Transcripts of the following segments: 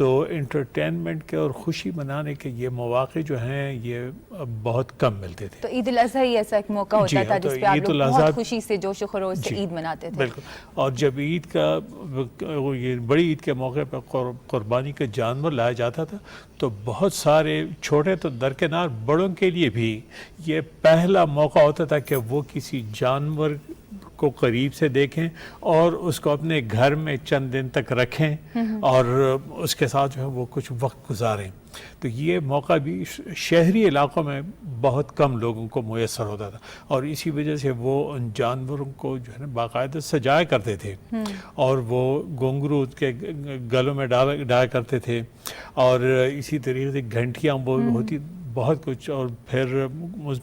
تو انٹرٹینمنٹ کے اور خوشی منانے کے یہ مواقع جو ہیں یہ بہت کم ملتے تھے. تو عید الاضحیٰ ہی ایسا ایک موقع ہوتا تھا جس پہ آپ لوگ بہت خوشی سے جوش و خروش سے عید مناتے تھے. بالکل. اور جب عید کا یہ بڑی عید کے موقع پہ قربانی کا جانور لایا جاتا تھا تو بہت سارے چھوٹے تو درکنار بڑوں کے لیے بھی یہ پہلا موقع ہوتا تھا کہ وہ کسی جانور کو قریب سے دیکھیں اور اس کو اپنے گھر میں چند دن تک رکھیں اور اس کے ساتھ جو ہے وہ کچھ وقت گزاریں. تو یہ موقع بھی شہری علاقوں میں بہت کم لوگوں کو میسر ہوتا تھا اور اسی وجہ سے وہ ان جانوروں کو جو ہے نا باقاعدہ سجایا کرتے تھے اور وہ گھنگرو کے گلوں میں ڈالا کرتے تھے اور اسی طریقے سے گھنٹیاں وہ ہوتی بہت کچھ اور پھر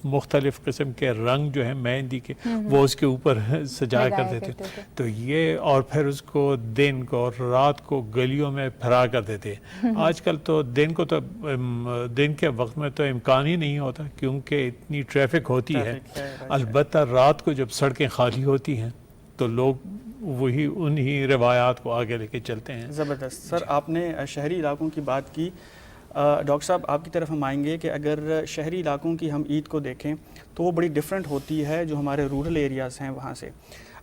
مختلف قسم کے رنگ جو ہیں مہندی کے وہ اس کے اوپر سجایا کرتے تھے. تو یہ اور پھر اس کو دن کو اور رات کو گلیوں میں پھرا کرتے تھے. آج کل تو دن کے وقت میں تو امکان ہی نہیں ہوتا کیونکہ اتنی ٹریفک ہوتی ہے. البتہ رات کو جب سڑکیں خالی ہوتی ہیں تو لوگ وہی انہی روایات کو آگے لے کے چلتے ہیں. زبردست. سر آپ نے شہری علاقوں کی بات کی. ڈاکٹر صاحب آپ کی طرف ہم آئیں گے کہ اگر شہری علاقوں کی ہم عید کو دیکھیں تو وہ بڑی ڈیفرنٹ ہوتی ہے جو ہمارے رورل ایریاز ہیں وہاں سے.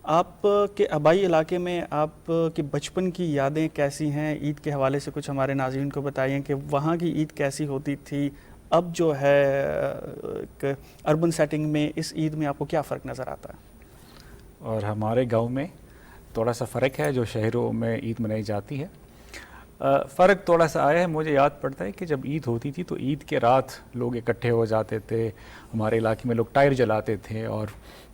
آپ کے آبائی علاقے میں آپ کے بچپن کی یادیں کیسی ہیں؟ عید کے حوالے سے کچھ ہمارے ناظرین کو بتائیں کہ وہاں کی عید کیسی ہوتی تھی. اب جو ہے اربن سیٹنگ میں اس عید میں آپ کو کیا فرق نظر آتا ہے؟ اور ہمارے گاؤں میں تھوڑا سا فرق ہے جو شہروں میں عید منائی جاتی ہے. فرق تھوڑا سا آیا ہے. مجھے یاد پڑتا ہے کہ جب عید ہوتی تھی تو عید کے رات لوگ اکٹھے ہو جاتے تھے. ہمارے علاقے میں لوگ ٹائر جلاتے تھے اور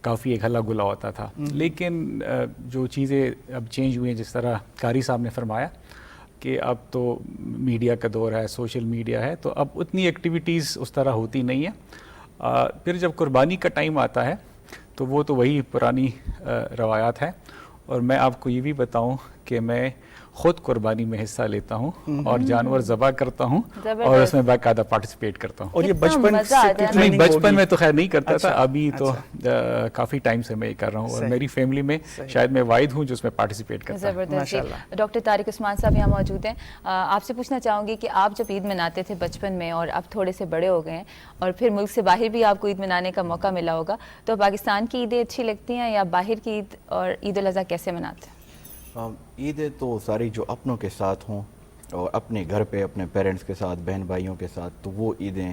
کافی ایک ہلا گلا ہوتا تھا. لیکن جو چیزیں اب چینج ہوئی ہیں جس طرح قاری صاحب نے فرمایا کہ اب تو میڈیا کا دور ہے, سوشل میڈیا ہے, تو اب اتنی ایکٹیویٹیز اس طرح ہوتی نہیں ہیں. پھر جب قربانی کا ٹائم آتا ہے تو وہ تو وہی پرانی روایات ہے. اور میں آپ کو یہ بھی بتاؤں کہ میں خود قربانی میں حصہ لیتا ہوں اور جانور ذبح کرتا ہوں اور اس میں باقاعدہ پارٹیسپیٹ کرتا ہوں. اور یہ بچپن سے بچپن میں تو خیر نہیں کرتا تھا, ابھی تو کافی ٹائم سے میں یہ کر رہا ہوں اور میری فیملی میں شاید میں واحد ہوں جو اس میں پارٹیسپیٹ کرتا ہے. زبردست. ڈاکٹر طارق عثمان صاحب یہاں موجود ہیں. آپ سے پوچھنا چاہوں گی کہ آپ جب عید مناتے تھے بچپن میں اور اب تھوڑے سے بڑے ہو گئے ہیں اور پھر ملک سے باہر بھی آپ کو عید منانے کا موقع ملا ہوگا, تو پاکستان کی عیدیں اچھی لگتی ہیں یا باہر کی عید, اور عید الاضحیٰ کیسے مناتے ہیں؟ عیدیں تو ساری جو اپنوں کے ساتھ ہوں اور اپنے گھر پہ اپنے پیرنٹس کے ساتھ بہن بھائیوں کے ساتھ, تو وہ عیدیں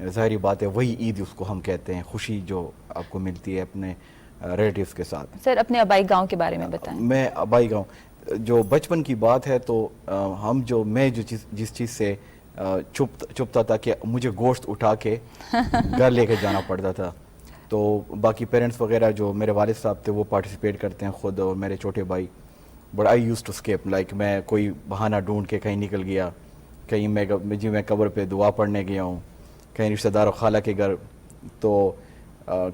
ظاہری بات ہے وہی عید اس کو ہم کہتے ہیں, خوشی جو آپ کو ملتی ہے اپنے ریلیٹیوز کے ساتھ. سر اپنے آبائی گاؤں کے بارے میں بتائیں. میں آبائی گاؤں جو بچپن کی بات ہے تو میں جس چیز سے چھپتا تھا کہ مجھے گوشت اٹھا کے گھر لے کے جانا پڑتا تھا. تو باقی پیرنٹس وغیرہ جو میرے والد صاحب تھے وہ پارٹیسپیٹ کرتے ہیں خود اور میرے چھوٹے بھائی. But I used to escape, like میں کوئی بہانہ ڈھونڈ کے کہیں نکل گیا, کہیں میں قبر پہ دعا پڑھنے گیا ہوں, کہیں رشتہ دار و خالہ کے گھر, تو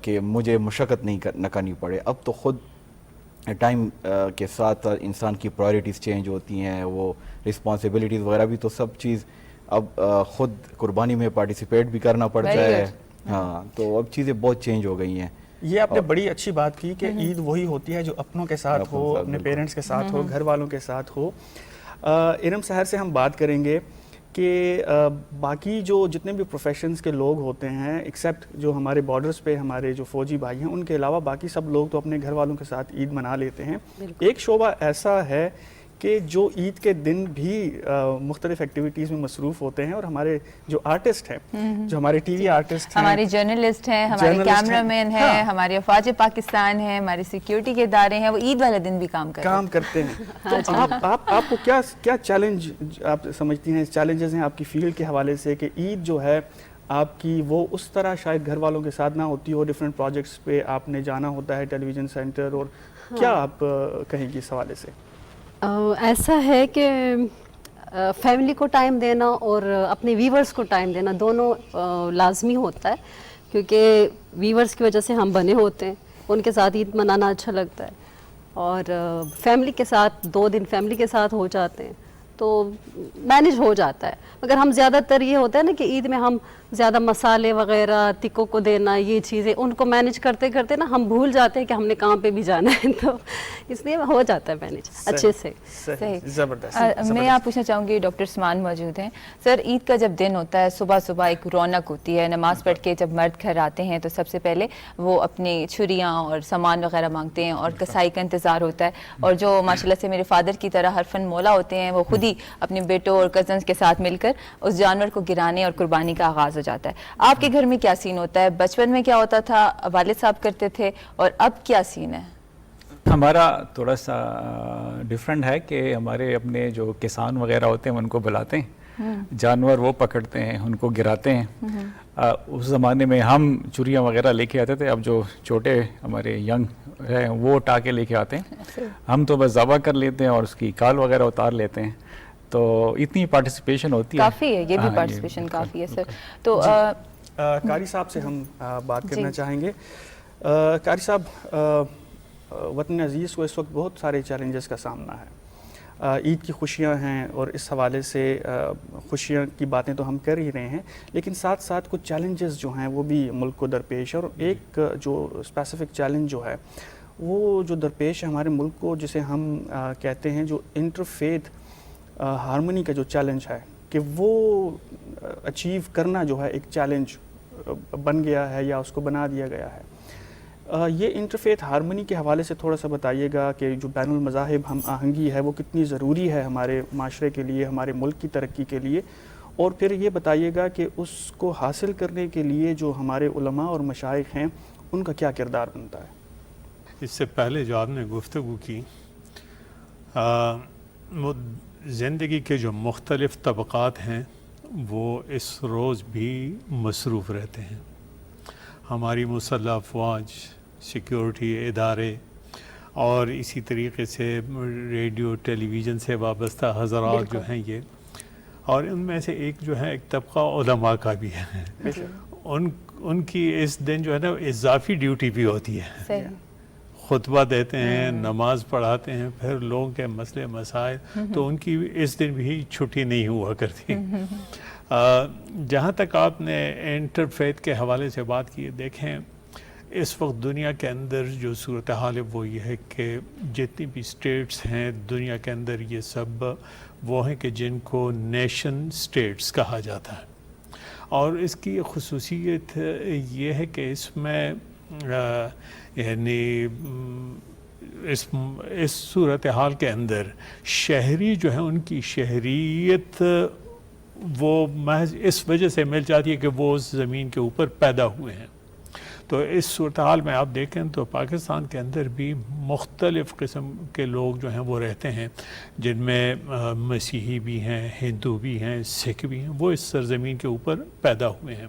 کہ مجھے مشقت نہ کرنی پڑے. اب تو خود ٹائم کے ساتھ انسان کی پرائرٹیز چینج ہوتی ہیں, وہ رسپانسبلٹیز وغیرہ بھی, تو سب چیز اب خود قربانی میں پارٹیسپیٹ بھی کرنا پڑتا ہے. ہاں, تو اب چیزیں بہت چینج ہو گئی ہیں. یہ آپ نے بڑی اچھی بات کی کہ عید وہی ہوتی ہے جو اپنوں کے ساتھ ہو, اپنے پیرنٹس کے ساتھ ہو, گھر والوں کے ساتھ ہو. ارم سحر سے ہم بات کریں گے کہ باقی جو جتنے بھی پروفیشنز کے لوگ ہوتے ہیں ایکسیپٹ جو ہمارے بارڈرز پہ ہمارے جو فوجی بھائی ہیں, ان کے علاوہ باقی سب لوگ تو اپنے گھر والوں کے ساتھ عید منا لیتے ہیں. ایک شعبہ ایسا ہے کہ جو عید کے دن بھی مختلف ایکٹیویٹیز میں مصروف ہوتے ہیں, اور ہمارے جو آرٹسٹ ہیں, جو ہمارے ٹی وی آرٹسٹ ہیں, ہمارے جرنلسٹ ہیں, ہمارے کیمرہ مین ہیں, ہمارے افواج پاکستان ہیں, ہمارے سیکیورٹی کے ادارے ہیں, وہ عید والے دن بھی کام کرتے ہیں. تو آپ کو کیا چیلنج آپ سمجھتی ہیں, چیلنجز ہیں آپ کی فیلڈ کے حوالے سے کہ عید جو ہے آپ کی وہ اس طرح شاید گھر والوں کے ساتھ نہ ہوتی ہو, ڈفرینٹ پروجیکٹس پہ آپ نے جانا ہوتا ہے, ٹیلی ویژن سینٹر, اور کیا آپ کہیں گی اس حوالے سے؟ ایسا ہے کہ فیملی کو ٹائم دینا اور اپنے ویورز کو ٹائم دینا دونوں لازمی ہوتا ہے, کیونکہ ویورز کی وجہ سے ہم بنے ہوتے ہیں, ان کے ساتھ عید منانا اچھا لگتا ہے, اور فیملی کے ساتھ 2 دن فیملی کے ساتھ ہو جاتے ہیں تو مینج ہو جاتا ہے. مگر ہم زیادہ تر یہ ہوتا ہے نا کہ عید میں ہم زیادہ مسالے وغیرہ تکوں کو دینا, یہ چیزیں ان کو مینج کرتے کرتے نا ہم بھول جاتے ہیں کہ ہم نے کہاں پہ بھی جانا ہے, تو اس لیے ہو جاتا ہے مینج اچھے سے. صحیح. زبردست. میں آپ پوچھنا چاہوں گی, ڈاکٹر عثمان موجود ہیں سر, عید کا جب دن ہوتا ہے صبح صبح ایک رونق ہوتی ہے, نماز پڑھ کے جب مرد گھر آتے ہیں تو سب سے پہلے وہ اپنی چھریاں اور سامان وغیرہ مانگتے ہیں اور کسائی کا انتظار ہوتا ہے, اور جو ماشاء اللہ سے میرے فادر کی طرح ہر فن مولا ہوتے ہیں وہ خود ہی اپنے بیٹوں اور کزنس کے ساتھ مل کر اس جانور کو گرانے اور قربانی کا آغاز ہو جاتا ہے. آپ کے گھر میں کیا سین ہوتا ہے, بچپن میں کیا ہوتا تھا, والد صاحب کرتے تھے, اور اب کیا سین ہے؟ ہمارا تھوڑا سا ڈفرینٹ ہے کہ ہمارے اپنے جو کسان وغیرہ ہوتے ہیں ان کو بلاتے ہیں, جانور وہ پکڑتے ہیں, ان کو گراتے ہیں. اس زمانے میں ہم چوریاں وغیرہ لے کے آتے تھے, اب جو چھوٹے ہمارے ینگ ہیں وہ ٹاکے لے کے آتے ہیں, ہم تو بس ذبح کر لیتے ہیں اور اس کی کال وغیرہ اتار لیتے ہیں. تو اتنی پارٹیسپیشن ہوتی ہے, کافی ہے, یہ بھی پارٹیسپیشن کافی ہے سر. تو قاری صاحب سے ہم بات کرنا چاہیں گے. قاری صاحب, وطن عزیز کو اس وقت بہت سارے چیلنجز کا سامنا ہے. عید کی خوشیاں ہیں اور اس حوالے سے خوشیاں کی باتیں تو ہم کر ہی رہے ہیں, لیکن ساتھ ساتھ کچھ چیلنجز جو ہیں وہ بھی ملک کو درپیش ہے, اور ایک جو اسپیسیفک چیلنج جو ہے وہ جو درپیش ہے ہمارے ملک کو, جسے ہم کہتے ہیں جو انٹرفیتھ ہارمونی کا جو چیلنج ہے, کہ وہ اچیو کرنا جو ہے ایک چیلنج بن گیا ہے یا اس کو بنا دیا گیا ہے. یہ انٹرفیتھ ہارمونی کے حوالے سے تھوڑا سا بتائیے گا کہ جو بین المذاہب ہم آہنگی ہے وہ کتنی ضروری ہے ہمارے معاشرے کے لیے, ہمارے ملک کی ترقی کے لیے, اور پھر یہ بتائیے گا کہ اس کو حاصل کرنے کے لیے جو ہمارے علماء اور مشائخ ہیں ان کا کیا کردار بنتا ہے. اس سے پہلے جو آپ نے گفتگو کی, زندگی کے جو مختلف طبقات ہیں وہ اس روز بھی مصروف رہتے ہیں. ہماری مسلح افواج, سیکیورٹی ادارے اور اسی طریقے سے ریڈیو ٹیلی ویژن سے وابستہ حضرات جو ہیں یہ, اور ان میں سے ایک جو ہے ایک طبقہ علماء کا بھی ہے. ان کی اس دن جو ہے نا اضافی ڈیوٹی بھی ہوتی ہے, خطبہ دیتے ہیں, نماز پڑھاتے ہیں, پھر لوگوں کے مسئلے مسائل, تو ان کی اس دن بھی چھٹی نہیں ہوا کرتی. جہاں تک آپ نے انٹرفیتھ کے حوالے سے بات کی, دیکھیں اس وقت دنیا کے اندر جو صورتحال ہے وہ یہ ہے کہ جتنی بھی اسٹیٹس ہیں دنیا کے اندر, یہ سب وہ ہیں کہ جن کو نیشن اسٹیٹس کہا جاتا ہے, اور اس کی خصوصیت یہ ہے کہ اس میں یعنی اس صورتحال کے اندر شہری جو ہیں ان کی شہریت وہ محض اس وجہ سے مل جاتی ہے کہ وہ اس زمین کے اوپر پیدا ہوئے ہیں. تو اس صورتحال میں آپ دیکھیں تو پاکستان کے اندر بھی مختلف قسم کے لوگ جو ہیں وہ رہتے ہیں, جن میں مسیحی بھی ہیں, ہندو بھی ہیں, سکھ بھی ہیں, وہ اس سرزمین کے اوپر پیدا ہوئے ہیں.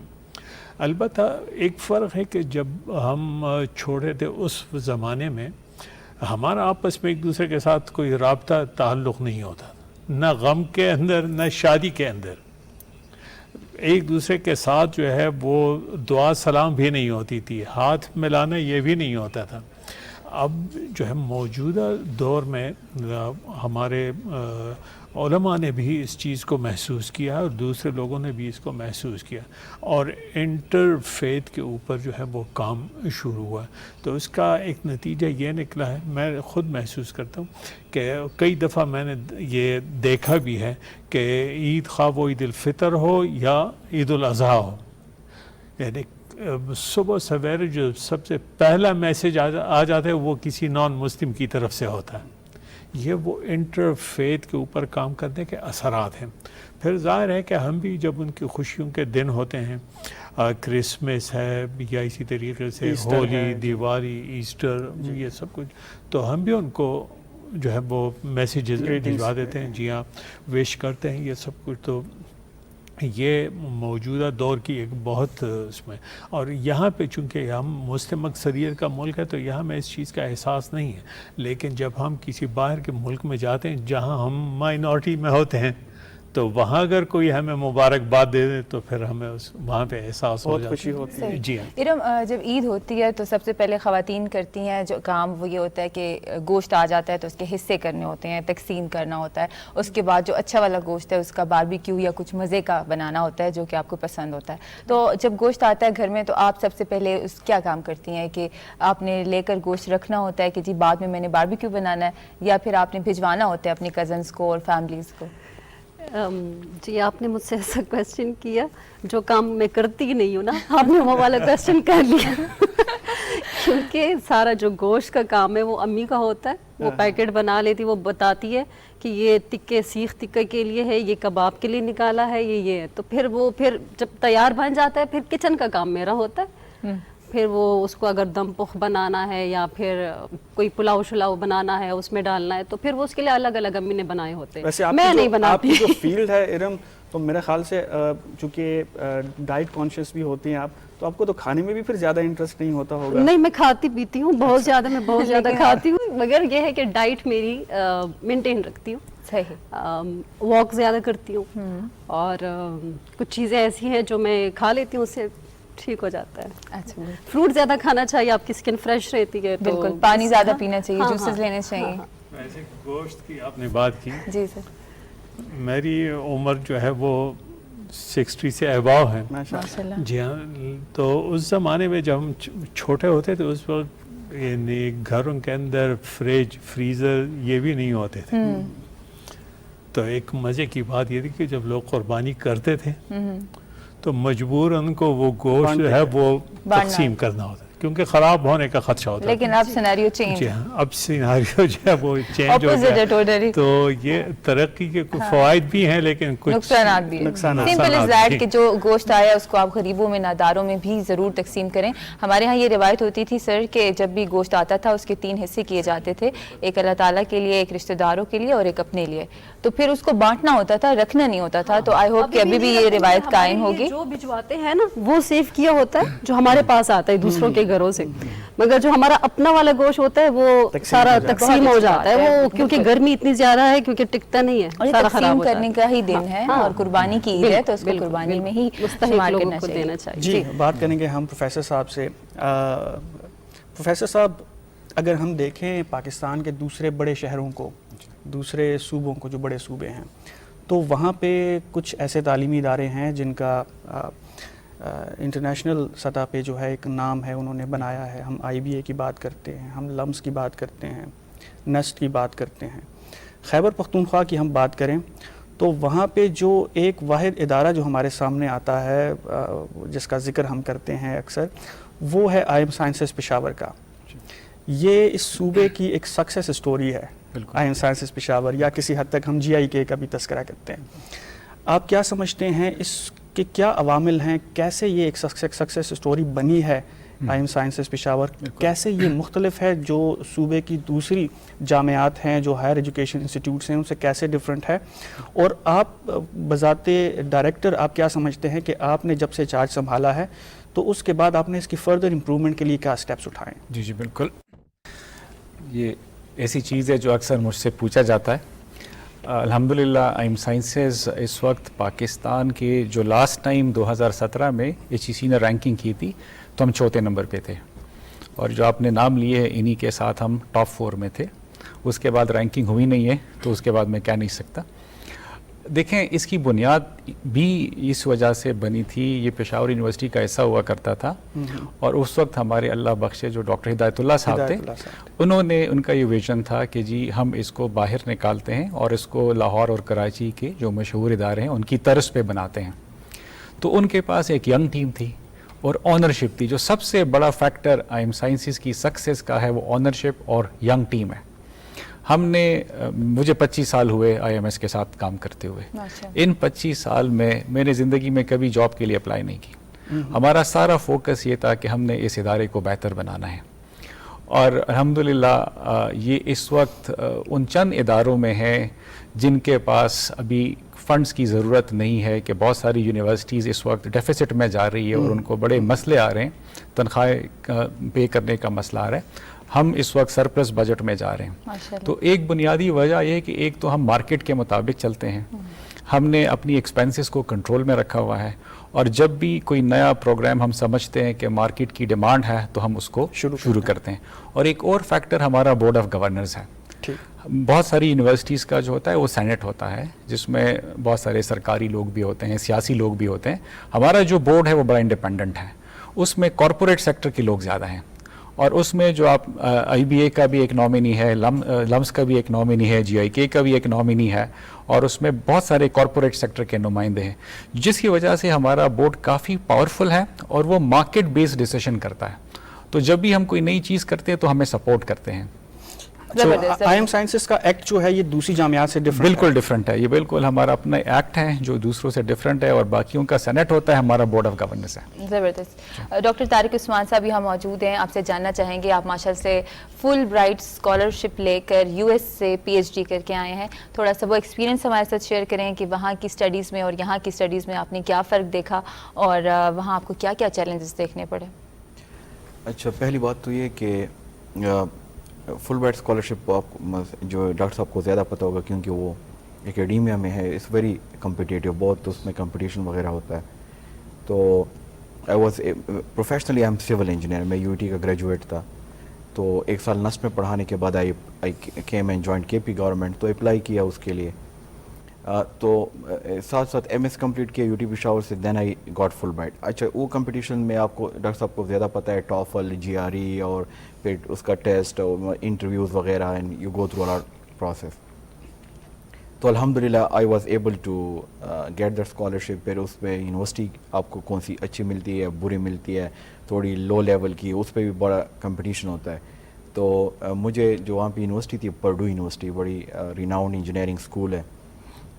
البتہ ایک فرق ہے کہ جب ہم چھوٹے تھے اس زمانے میں ہمارا آپس میں ایک دوسرے کے ساتھ کوئی رابطہ تعلق نہیں ہوتا, نہ غم کے اندر نہ شادی کے اندر. ایک دوسرے کے ساتھ جو ہے وہ دعا سلام بھی نہیں ہوتی تھی, ہاتھ ملانا یہ بھی نہیں ہوتا تھا. اب جو ہے موجودہ دور میں ہمارے علماء نے بھی اس چیز کو محسوس کیا اور دوسرے لوگوں نے بھی اس کو محسوس کیا, اور انٹر فیتھ کے اوپر جو ہے وہ کام شروع ہوا. تو اس کا ایک نتیجہ یہ نکلا ہے, میں خود محسوس کرتا ہوں کہ کئی دفعہ میں نے یہ دیکھا بھی ہے کہ عید خواہ وہ عید الفطر ہو یا عید الاضحیٰ ہو, یعنی صبح سویرے جو سب سے پہلا میسیج آ جاتا ہے وہ کسی نان مسلم کی طرف سے ہوتا ہے. یہ وہ انٹرفیتھ کے اوپر کام کرنے کے اثرات ہیں. پھر ظاہر ہے کہ ہم بھی جب ان کی خوشیوں کے دن ہوتے ہیں, کرسمس ہے یا اسی طریقے سے ہولی, دیوالی, ایسٹر, یہ سب کچھ, تو ہم بھی ان کو جو ہے وہ میسیجز بھجوا دیتے ہیں, جی ہاں وش کرتے ہیں, یہ سب کچھ. تو یہ موجودہ دور کی ایک بہت اس میں, اور یہاں پہ چونکہ ہم مسلم اکثریت کا ملک ہے تو یہاں میں اس چیز کا احساس نہیں ہے, لیکن جب ہم کسی باہر کے ملک میں جاتے ہیں جہاں ہم مائنورٹی میں ہوتے ہیں تو وہاں اگر کوئی ہمیں مبارکباد دے دے تو پھر ہمیں وہاں پہ احساس ہو بہت جاتا خوشی ہوتی ہے. جی ہاں. ارم جب عید ہوتی ہے تو سب سے پہلے خواتین کرتی ہیں جو کام وہ یہ ہوتا ہے کہ گوشت آ جاتا ہے تو اس کے حصے کرنے ہوتے ہیں, تقسیم کرنا ہوتا ہے. اس کے بعد جو اچھا والا گوشت ہے اس کا باربیکیو یا کچھ مزے کا بنانا ہوتا ہے جو کہ آپ کو پسند ہوتا ہے. تو جب گوشت آتا ہے گھر میں تو آپ سب سے پہلے اس کیا کام کرتی ہیں کہ آپ نے لے کر گوشت رکھنا ہوتا ہے کہ جی بعد میں نے باربیکیو بنانا ہے, یا پھر آپ نے بھجوانا ہوتا ہے اپنی کزنس کو اور فیملیز کو؟ جی آپ نے مجھ سے ایسا کویسچن کیا جو کام میں کرتی نہیں ہوں نا, آپ نے وہ والا کویسچن کر لیا. کیونکہ سارا جو گوشت کا کام ہے وہ امی کا ہوتا ہے, وہ پیکٹ بنا لیتی, وہ بتاتی ہے کہ یہ تکے سیخ تکے کے لیے ہے, یہ کباب کے لیے نکالا ہے, یہ ہے. تو پھر جب تیار بن جاتا ہے پھر کچن کا کام میرا ہوتا ہے. پھر وہ اس کو اگر دم پخ بنانا ہے یا پھر کوئی پلاؤ شلاؤ بنانا ہے اس میں ڈالنا ہے تو پھر وہ اس کے لیے الگ الگ امی نے بنائے ہوتے ہیں, میں نہیں بناتی. آپ کی جو فیلڈ ہے ارم, تو میرے خیال سے چونکہ ڈائٹ کانشیس بھی ہوتی ہیں آپ, تو آپ کو تو کھانے میں بھی پھر زیادہ انٹرسٹ نہیں ہوتا ہوگا. نہیں, میں کھاتی پیتی ہوں بہت زیادہ, میں بہت زیادہ کھاتی ہوں, مگر یہ ہے کہ ڈائٹ میری مینٹین رکھتی ہوں. صحیح. واک زیادہ کرتی ہوں اور کچھ چیزیں ایسی ہیں جو میں کھا لیتی ہوں, اس سے ٹھیک ہو جاتا ہے. اچھا, فروٹ زیادہ کھانا چاہیے, آپ کی اسکن فریش رہتی ہے. بالکل, پانی زیادہ پینا چاہیے, جوسز لینے چاہیے. ویسے گوشت کی آپ نے بات کی, جی سر. میری عمر جو ہے وہ 60 سے اباؤ ہے. ماشاء اللہ. جی ہاں. تو اس زمانے میں جب ہم چھوٹے ہوتے تھے اس وقت یعنی گھروں کے اندر فریج فریزر یہ بھی نہیں ہوتے تھے. تو ایک مزے کی بات یہ تھی کہ جب لوگ قربانی کرتے تھے تو مجبوراً کو وہ گوشت جو ہے وہ تقسیم کرنا ہوتا ہے کیونکہ خراب ہونے کا خدشہ ہوتا ہے. لیکن اب سیناریو چینج. جی ہاں, اب سیناریو جو ہے وہ چینج ہو گیا. تو یہ ترقی کے کچھ فوائد بھی ہیں لیکن کچھ نقصانات بھی ہیں. سمپل از دیٹ کہ جو گوشت آیا اس کو آپ غریبوں میں ناداروں میں بھی ضرور تقسیم کریں. ہمارے ہاں یہ روایت ہوتی تھی سر کہ جب بھی گوشت آتا تھا اس کے 3 حصے کیے جاتے تھے, ایک اللہ تعالیٰ کے لیے, ایک رشتہ داروں کے لیے اور ایک اپنے لیے. تو پھر اس کو بانٹنا ہوتا تھا, رکھنا نہیں ہوتا تھا. تو آئی ہوپ کہ ابھی بھی یہ روایت قائم ہوگی. جو بھجواتے ہیں نا وہ سیو کیا ہوتا ہے جو ہمارے پاس آتا ہے دوسروں کے گھروں سے, مگر جو ہمارا اپنا والا گوشت ہوتا ہے وہ سارا تقسیم ہو جاتا ہے. وہ کیونکہ گرمی اتنی زیادہ ہے کیونکہ ٹکتا نہیں ہے, سارا خراب کرنے کا ہی دن ہے اور قربانی کی عید ہے تو اس کو قربانی میں ہی استعمال کرنا چاہیے. جی, بات کریں گے ہم پروفیسر صاحب سے. پروفیسر صاحب, اگر ہم دیکھیں پاکستان کے دوسرے بڑے شہروں کو, دوسرے صوبوں کو, جو بڑے صوبے ہیں, تو وہاں پہ کچھ ایسے تعلیمی ادارے ہیں جن کا انٹرنیشنل سطح پہ جو ہے ایک نام ہے, انہوں نے بنایا ہے. ہم IBA کی بات کرتے ہیں, ہم لمس کی بات کرتے ہیں, نسٹ کی بات کرتے ہیں. خیبر پختونخوا کی ہم بات کریں تو وہاں پہ جو ایک واحد ادارہ جو ہمارے سامنے آتا ہے جس کا ذکر ہم کرتے ہیں اکثر, وہ ہے IIM سائنسز پشاور کا. یہ اس صوبے کی ایک سکسیس سٹوری ہے, IIM سائنسز پشاور, یا کسی حد تک ہم GIK کا بھی تذکرہ کرتے ہیں. آپ کیا سمجھتے ہیں اس کے کیا عوامل ہیں, کیسے یہ ایک سکسیس سٹوری بنی ہے IIM سائنسز پشاور, کیسے یہ مختلف ہے جو صوبے کی دوسری جامعات ہیں, جو ہائر ایجوکیشن انسٹیٹیوٹس ہیں, ان سے کیسے ڈیفرنٹ ہے, اور آپ بذات ڈائریکٹر آپ کیا سمجھتے ہیں کہ آپ نے جب سے چارج سنبھالا ہے تو اس کے بعد آپ نے اس کی فردر امپرومنٹ کے لیے کیا اسٹیپس اٹھائے؟ جی بالکل, یہ ایسی چیز ہے جو اکثر مجھ سے پوچھا جاتا ہے. الحمدللہ IIM سائنسز اس وقت پاکستان کے جو لاسٹ ٹائم 2017 میں HEC نے رینکنگ کی تھی تو ہم 4تھے نمبر پہ تھے, اور جو آپ نے نام لیے انہی کے ساتھ ہم ٹاپ 4 میں تھے. اس کے بعد رینکنگ ہوئی نہیں ہے تو اس کے بعد میں کہہ نہیں سکتا. دیکھیں, اس کی بنیاد بھی اس وجہ سے بنی تھی, یہ پشاور یونیورسٹی کا ایسا ہوا کرتا تھا, اور اس وقت ہمارے اللہ بخشے جو ڈاکٹر ہدایت اللہ صاحب تھے, انہوں نے, ان کا یہ ویژن تھا کہ جی ہم اس کو باہر نکالتے ہیں اور اس کو لاہور اور کراچی کے جو مشہور ادارے ہیں ان کی طرز پہ بناتے ہیں. تو ان کے پاس ایک ینگ ٹیم تھی اور آنرشپ تھی. جو سب سے بڑا فیکٹر IIM سائنسز کی سکسیس کا ہے وہ آنرشپ اور ینگ ٹیم ہے. ہم نے, مجھے 25 سال ہوئے IMS کے ساتھ کام کرتے ہوئے. ان 25 سال میں نے زندگی میں کبھی جاب کے لیے اپلائی نہیں کی. ہمارا سارا فوکس یہ تھا کہ ہم نے اس ادارے کو بہتر بنانا ہے, اور الحمدللہ یہ اس وقت ان چند اداروں میں ہے جن کے پاس ابھی فنڈز کی ضرورت نہیں ہے, کہ بہت ساری یونیورسٹیز اس وقت ڈیفیسٹ میں جا رہی ہے اور ان کو بڑے مسئلے آ رہے ہیں, تنخواہیں پے کرنے کا مسئلہ آ رہا ہے. ہم اس وقت سرپلس بجٹ میں جا رہے ہیں. تو ایک بنیادی وجہ یہ ہے کہ ایک تو ہم مارکیٹ کے مطابق چلتے ہیں. ہم نے اپنی ایکسپینسز کو کنٹرول میں رکھا ہوا ہے, اور جب بھی کوئی نیا پروگرام ہم سمجھتے ہیں کہ مارکیٹ کی ڈیمانڈ ہے تو ہم اس کو شروع کرتے ہیں. اور ایک اور فیکٹر ہمارا بورڈ آف گورنرز ہے. بہت ساری یونیورسٹیز کا جو ہوتا ہے وہ سینٹ ہوتا ہے, جس میں بہت سارے سرکاری لوگ بھی ہوتے ہیں, سیاسی لوگ بھی ہوتے ہیں. ہمارا جو بورڈ ہے وہ بڑا انڈیپینڈنٹ ہے, اس میں کارپوریٹ سیکٹر کے لوگ زیادہ ہیں, اور اس میں جو آپ آئی بی اے کا بھی ایک نامنی ہے, لمس کا بھی ایک نامنی ہے, جی آئی کے کا بھی ایک نامنی ہے, اور اس میں بہت سارے کارپوریٹ سیکٹر کے نمائندے ہیں, جس کی وجہ سے ہمارا بورڈ کافی پاورفل ہے اور وہ مارکیٹ بیسڈ ڈیسیشن کرتا ہے. تو جب بھی ہم کوئی نئی چیز کرتے ہیں تو ہمیں سپورٹ کرتے ہیں. آئی ایم سائنسز کا ایکٹ جو ہے یہ دوسری جامعات سے بالکل ڈفرینٹ ہے, یہ بالکل ہمارا اپنا ایکٹ ہے جو دوسروں سے ڈفرینٹ ہے, اور باقیوں کا سینٹ ہوتا ہے, ہمارا بورڈ آف گورنرز ہے. زبردست. ڈاکٹر طارق عثمان صاحب یہاں موجود ہیں, آپ سے جاننا چاہیں گے, آپ ماشاء سے فل برائٹ اسکالرشپ لے کر یو ایس سے پی ایچ ڈی کر کے آئے ہیں, تھوڑا سا وہ ایکسپیرینس ہمارے ساتھ شیئر کریں کہ وہاں کی اسٹڈیز میں اور یہاں کی اسٹڈیز میں آپ نے کیا فرق دیکھا, اور وہاں آپ کو کیا کیا چیلنجز دیکھنے پڑے. اچھا, پہلی بات تو یہ کہ فل برائٹ اسکالرشپ آپ جو ڈاکٹر صاحب کو زیادہ پتہ ہوگا کیونکہ وہ اکیڈیمیا میں ہے, اٹس ویری کمپٹیٹیو, بہت اس میں کمپٹیشن وغیرہ ہوتا ہے. تو I was professionally I am civil engineer, میں یو ٹی کا گریجویٹ تھا. تو 1 سال نسٹ میں پڑھانے کے بعد آئی کیم اینڈ جوائنٹ کے پی گورنمنٹ, تو اپلائی کیا اس کے لیے. تو ساتھ ساتھ ایم ایس کمپلیٹ کیا یو ٹی پشاور سے, دین آئی گاٹ فل برائٹ. اچھا, وہ کمپٹیشن میں آپ کو ڈاکٹر صاحب کو زیادہ پتہ ہے, ٹافل, جی آر ای, اور پھر اس کا ٹیسٹ, انٹرویوز وغیرہ, and you go through all process. تو الحمدللہ I was able to get that scholarship. پھر اس پہ یونیورسٹی آپ کو کون سی اچھی ملتی ہے, بری ملتی ہے, تھوڑی لو لیول کی, اس پہ بھی بڑا کمپٹیشن ہوتا ہے. تو مجھے جو وہاں پہ یونیورسٹی تھی, پرڈو یونیورسٹی, بڑی ریناؤنڈ انجینئرنگ اسکول ہے,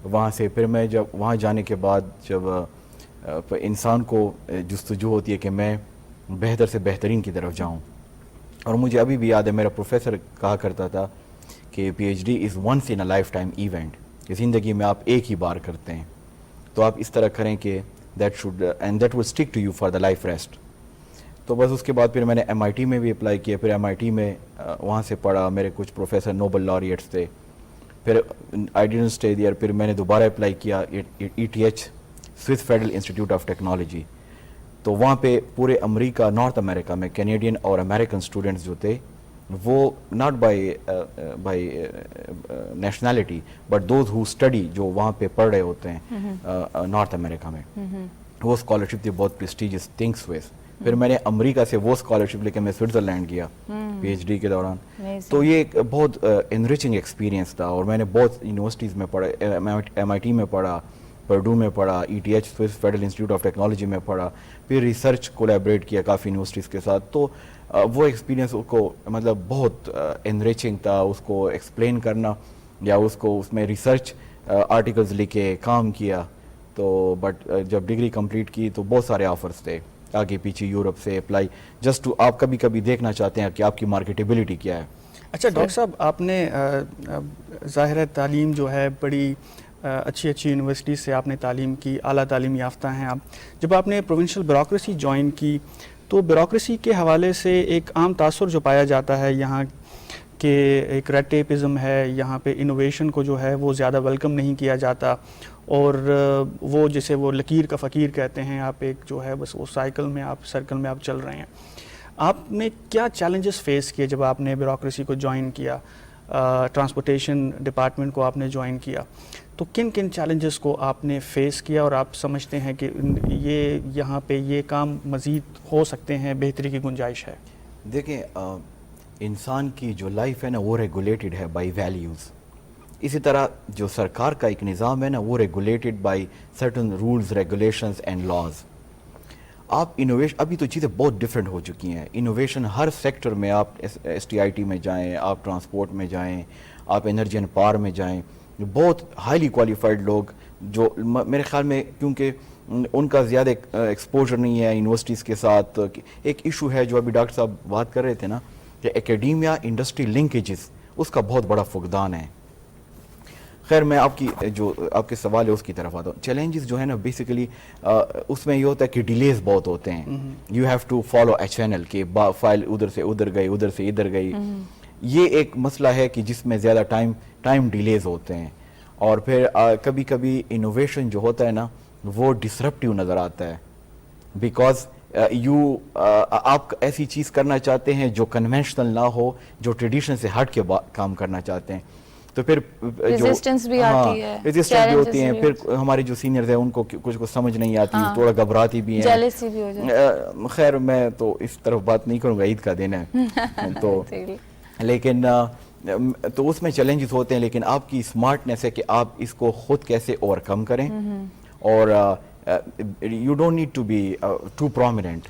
وہاں سے پھر میں جب وہاں جانے کے بعد جب انسان کو جستجو ہوتی ہے کہ میں بہتر سے بہترین کی طرف جاؤں, اور مجھے ابھی بھی یاد ہے میرا پروفیسر کہا کرتا تھا کہ P H D is once in a lifetime event, کہ زندگی میں آپ ایک ہی بار کرتے ہیں, تو آپ اس طرح کریں کہ that should and that will stick to you for the life rest. تو بس اس کے بعد پھر میں نے ایم آئی ٹی میں بھی اپلائی کیا. پھر ایم آئی ٹی میں وہاں سے پڑھا, میرے کچھ پروفیسر نوبل لاریٹس تھے. پھر آئی ڈیڈنٹ اسٹے دیئر, پھر میں نے دوبارہ اپلائی کیا E T H, Swiss Federal Institute of Technology. تو وہاں پہ پورے امریکہ, نارتھ امریکہ میں کینیڈین اور امریکن اسٹوڈنٹس جو تھے, وہ not by nationality but those who study, جو وہاں پہ پڑھ رہے ہوتے ہیں نارتھ امریکہ میں, وہ اسکالرشپ تھی بہت پریسٹیجیس, تھنک سوئس. پھر میں نے امریکہ سے وہ اسکالرشپ لے کے میں سوئٹزرلینڈ گیا پی ایچ ڈی کے دوران. تو یہ ایک بہت انریچنگ ایکسپیرینس تھا, اور میں نے بہت یونیورسٹیز میں پڑھا, ایم آئی ٹی میں پڑھا, پرڈو میں پڑھا, E T H Swiss Federal Institute of Technology میں پڑھا, پھر ریسرچ کولیبریٹ کیا کافی یونیورسٹیز کے ساتھ. تو وہ ایکسپیرینس کو مطلب بہت انریچنگ تھا, اس کو ایکسپلین کرنا یا اس کو اس میں ریسرچ آرٹیکلز لکھے, کام کیا. تو بٹ جب ڈگری کمپلیٹ کی تو بہت سارے آفرز تھے آگے پیچھے, یورپ سے اپلائی, جسٹ ٹو آپ کبھی کبھی دیکھنا چاہتے ہیں کہ آپ کی مارکیٹیبلٹی کیا ہے. اچھا ڈاکٹر صاحب, آپ نے ظاہر ہے تعلیم جو ہے بڑی اچھی یونیورسٹیز سے آپ نے تعلیم کی, اعلیٰ تعلیم یافتہ ہیں آپ. جب آپ نے پروونشل بیوروکریسی جوائن کی تو بیوروکریسی کے حوالے سے ایک عام تاثر جو پایا جاتا ہے یہاں کہ ایک ریڈ ٹیپزم ہے, یہاں پہ انوویشن کو جو ہے وہ زیادہ ویلکم نہیں کیا جاتا, اور وہ جسے وہ لکیر کا فقیر کہتے ہیں, آپ ایک جو ہے بس وہ سائیکل میں آپ, سرکل میں آپ چل رہے ہیں. آپ نے کیا چیلنجز فیس کیے جب آپ نے بیوروکریسی کو جوائن کیا, ٹرانسپورٹیشن ڈپارٹمنٹ کو آپ نے جوائن کیا, تو کن کن چیلنجز کو آپ نے فیس کیا, اور آپ سمجھتے ہیں کہ یہ یہاں پہ یہ کام مزید ہو سکتے ہیں, بہتری کی گنجائش ہے؟ دیکھیں, انسان کی جو لائف ہے نا وہ ریگولیٹڈ ہے بائی ویلیوز. اسی طرح جو سرکار کا ایک نظام ہے نا وہ regulated by certain rules, regulations and laws. آپ انوویشن, ابھی تو چیزیں بہت ڈفرینٹ ہو چکی ہیں, انوویشن ہر سیکٹر میں, آپ ایس ٹی آئی ٹی میں جائیں, آپ ٹرانسپورٹ میں جائیں, آپ انرجی اینڈ پاور میں جائیں, بہت ہائیلی کوالیفائڈ لوگ جو میرے خیال میں, کیونکہ ان کا زیادہ ایکسپوجر نہیں ہے یونیورسٹیز کے ساتھ. ایک ایشو ہے جو ابھی ڈاکٹر صاحب بات کر رہے تھے نا کہ اکیڈیمیا انڈسٹری لنکیجز, اس کا بہت بڑا فقدان ہے. خیر, میں آپ کی جو آپ کے سوال ہے اس کی طرف آتا ہوں. چیلنجز جو ہے نا بیسیکلی اس میں یہ ہوتا ہے کہ ڈیلیز بہت ہوتے ہیں. You have to follow a channel کہ فائل ادھر سے ادھر گئی, ادھر سے ادھر گئی. یہ ایک مسئلہ ہے کہ جس میں زیادہ ٹائم ڈیلیز ہوتے ہیں. اور پھر کبھی کبھی انوویشن جو ہوتا ہے نا وہ ڈسرپٹیو نظر آتا ہے، بیکاز آپ ایسی چیز کرنا چاہتے ہیں جو کنونشنل نہ ہو، جو ٹریڈیشن سے ہٹ کے کام کرنا چاہتے ہیں، تو پھر Resistance بھی آتی ہے، ریزسٹنس بھی ہوتی ہیں، challenges بھی پھر ہمارے جو سینئرز ہیں ان کو کچھ سمجھ نہیں آتی، تھوڑا گھبراتی بھی ہیں، jealousy بھی ہو جاتی ہے۔ خیر میں تو اس طرف بات نہیں کروں گا، عید کا دن ہے تو لیکن تو اس میں چیلنجز ہوتے ہیں، لیکن آپ کی اسمارٹنیس ہے کہ آپ اس کو خود کیسے اوور کم کریں، اور you don't need to be too prominent,